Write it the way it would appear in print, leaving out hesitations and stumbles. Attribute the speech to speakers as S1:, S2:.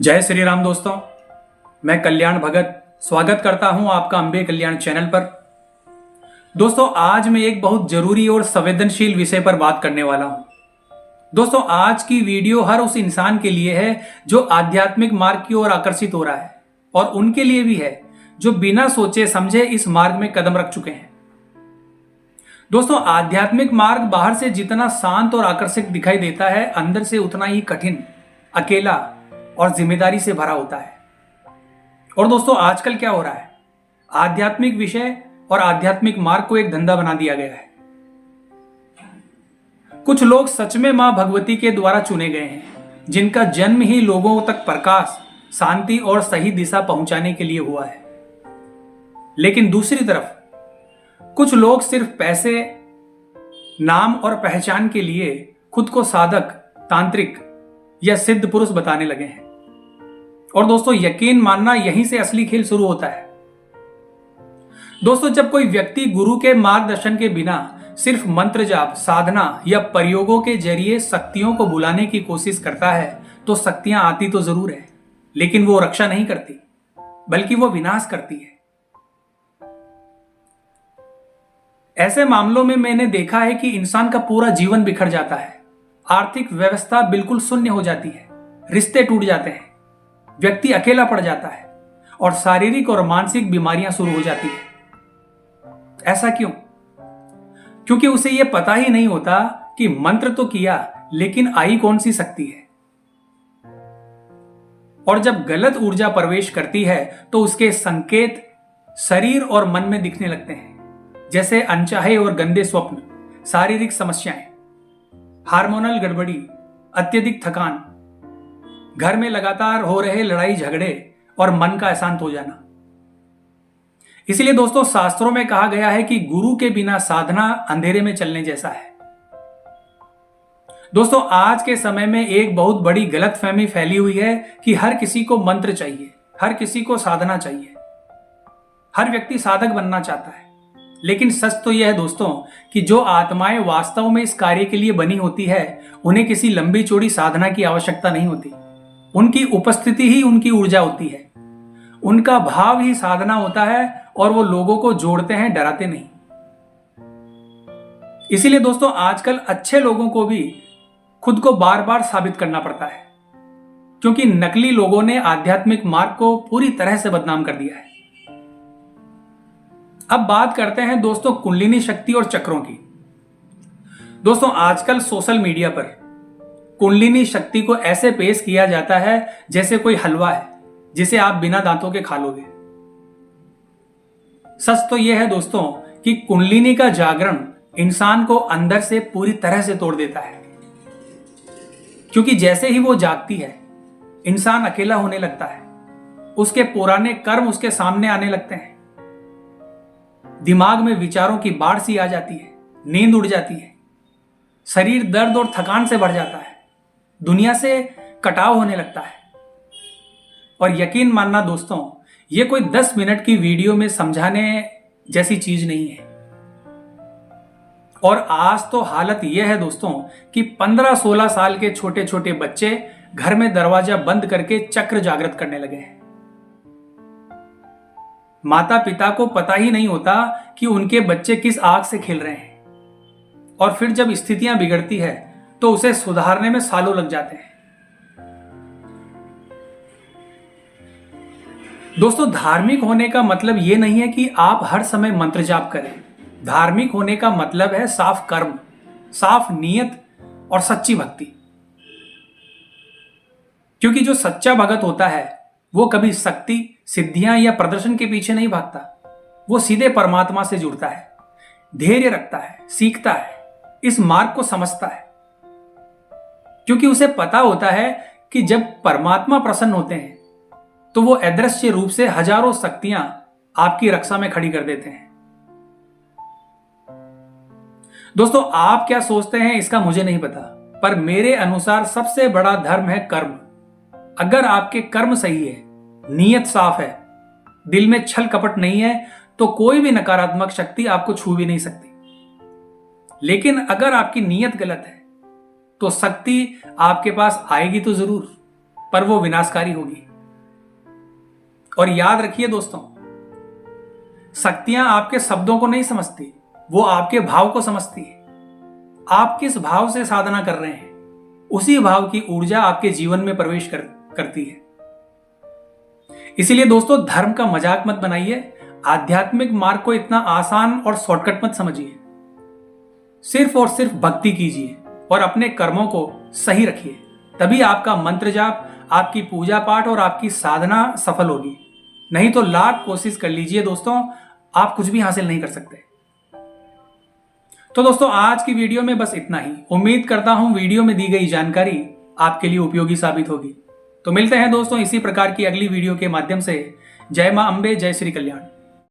S1: जय श्री राम दोस्तों, मैं कल्याण भगत स्वागत करता हूं आपका अंबे कल्याण चैनल पर। दोस्तों, आज मैं एक बहुत जरूरी और संवेदनशील विषय पर बात करने वाला हूं। दोस्तों, आज की वीडियो हर उस इंसान के लिए है जो आध्यात्मिक मार्ग की ओर आकर्षित हो रहा है, और उनके लिए भी है जो बिना सोचे समझे इस मार्ग में कदम रख चुके हैं। दोस्तों, आध्यात्मिक मार्ग बाहर से जितना शांत और आकर्षक दिखाई देता है, अंदर से उतना ही कठिन, अकेला और जिम्मेदारी से भरा होता है। और दोस्तों, आजकल क्या हो रहा है, आध्यात्मिक विषय और आध्यात्मिक मार्ग को एक धंधा बना दिया गया है। कुछ लोग सच में मां भगवती के द्वारा चुने गए हैं, जिनका जन्म ही लोगों तक प्रकाश, शांति और सही दिशा पहुंचाने के लिए हुआ है। लेकिन दूसरी तरफ कुछ लोग सिर्फ पैसे, नाम और पहचान के लिए खुद को साधक, तांत्रिक या सिद्ध पुरुष बताने लगे हैं। और दोस्तों, यकीन मानना, यहीं से असली खेल शुरू होता है। दोस्तों, जब कोई व्यक्ति गुरु के मार्गदर्शन के बिना सिर्फ मंत्र जाप, साधना या प्रयोगों के जरिए शक्तियों को बुलाने की कोशिश करता है, तो शक्तियां आती तो जरूर है, लेकिन वो रक्षा नहीं करती, बल्कि वो विनाश करती है। ऐसे मामलों में मैंने देखा है कि इंसान का पूरा जीवन बिखर जाता है, आर्थिक व्यवस्था बिल्कुल शून्य हो जाती है, रिश्ते टूट जाते हैं, व्यक्ति अकेला पड़ जाता है और शारीरिक और मानसिक बीमारियां शुरू हो जाती है। ऐसा क्यों? क्योंकि उसे यह पता ही नहीं होता कि मंत्र तो किया, लेकिन आई कौन सी शक्ति है। और जब गलत ऊर्जा प्रवेश करती है तो उसके संकेत शरीर और मन में दिखने लगते हैं, जैसे अनचाहे और गंदे स्वप्न, शारीरिक समस्याएं, हार्मोनल गड़बड़ी, अत्यधिक थकान, घर में लगातार हो रहे लड़ाई झगड़े और मन का अशांत हो जाना। इसलिए दोस्तों, शास्त्रों में कहा गया है कि गुरु के बिना साधना अंधेरे में चलने जैसा है। दोस्तों, आज के समय में एक बहुत बड़ी गलतफहमी फैली हुई है कि हर किसी को मंत्र चाहिए, हर किसी को साधना चाहिए, हर व्यक्ति साधक बनना चाहता है। लेकिन सच तो यह है दोस्तों कि जो आत्माएं वास्तव में इस कार्य के लिए बनी होती है, उन्हें किसी लंबी चौड़ी साधना की आवश्यकता नहीं होती। उनकी उपस्थिति ही उनकी ऊर्जा होती है, उनका भाव ही साधना होता है, और वो लोगों को जोड़ते हैं, डराते नहीं। इसीलिए दोस्तों, आजकल अच्छे लोगों को भी खुद को बार बार साबित करना पड़ता है, क्योंकि नकली लोगों ने आध्यात्मिक मार्ग को पूरी तरह से बदनाम कर दिया है। अब बात करते हैं दोस्तों कुंडलिनी शक्ति और चक्रों की। दोस्तों, आजकल सोशल मीडिया पर कुंडलिनी शक्ति को ऐसे पेश किया जाता है जैसे कोई हलवा है जिसे आप बिना दांतों के खा लोगे। सच तो यह है दोस्तों कि कुंडलिनी का जागरण इंसान को अंदर से पूरी तरह से तोड़ देता है, क्योंकि जैसे ही वो जागती है, इंसान अकेला होने लगता है, उसके पुराने कर्म उसके सामने आने लगते हैं, दिमाग में विचारों की बाढ़ सी आ जाती है, नींद उड़ जाती है, शरीर दर्द और थकान से भर जाता है, दुनिया से कटाव होने लगता है। और यकीन मानना दोस्तों, ये कोई 10 मिनट की वीडियो में समझाने जैसी चीज नहीं है। और आज तो हालत यह है दोस्तों कि 15-16 साल के छोटे छोटे बच्चे घर में दरवाजा बंद करके चक्र जागृत करने लगे हैं। माता पिता को पता ही नहीं होता कि उनके बच्चे किस आग से खेल रहे हैं, और फिर जब स्थितियां बिगड़ती है तो उसे सुधारने में सालों लग जाते हैं। दोस्तों, धार्मिक होने का मतलब यह नहीं है कि आप हर समय मंत्र जाप करें। धार्मिक होने का मतलब है साफ कर्म, साफ नीयत और सच्ची भक्ति। क्योंकि जो सच्चा भगत होता है वो कभी शक्ति, सिद्धियां या प्रदर्शन के पीछे नहीं भागता। वो सीधे परमात्मा से जुड़ता है, धैर्य रखता है, सीखता है, इस मार्ग को समझता है, क्योंकि उसे पता होता है कि जब परमात्मा प्रसन्न होते हैं तो वो अदृश्य रूप से हजारों शक्तियां आपकी रक्षा में खड़ी कर देते हैं। दोस्तों, आप क्या सोचते हैं इसका मुझे नहीं पता, पर मेरे अनुसार सबसे बड़ा धर्म है कर्म। अगर आपके कर्म सही है, नीयत साफ है, दिल में छल कपट नहीं है, तो कोई भी नकारात्मक शक्ति आपको छू भी नहीं सकती। लेकिन अगर आपकी नीयत गलत है तो शक्ति आपके पास आएगी तो जरूर, पर वो विनाशकारी होगी। और याद रखिए दोस्तों, शक्तियां आपके शब्दों को नहीं समझती, वो आपके भाव को समझती है। आप किस भाव से साधना कर रहे हैं, उसी भाव की ऊर्जा आपके जीवन में प्रवेश करती है। इसीलिए दोस्तों, धर्म का मजाक मत बनाइए, आध्यात्मिक मार्ग को इतना आसान और शॉर्टकट मत समझिए। सिर्फ और सिर्फ भक्ति कीजिए और अपने कर्मों को सही रखिए, तभी आपका मंत्र जाप, आपकी पूजा पाठ और आपकी साधना सफल होगी। नहीं तो लाख कोशिश कर लीजिए दोस्तों, आप कुछ भी हासिल नहीं कर सकते। तो दोस्तों, आज की वीडियो में बस इतना ही। उम्मीद करता हूं वीडियो में दी गई जानकारी आपके लिए उपयोगी साबित होगी। तो मिलते हैं दोस्तों इसी प्रकार की अगली वीडियो के माध्यम से। जय मां अंबे, जय श्री कल्याण।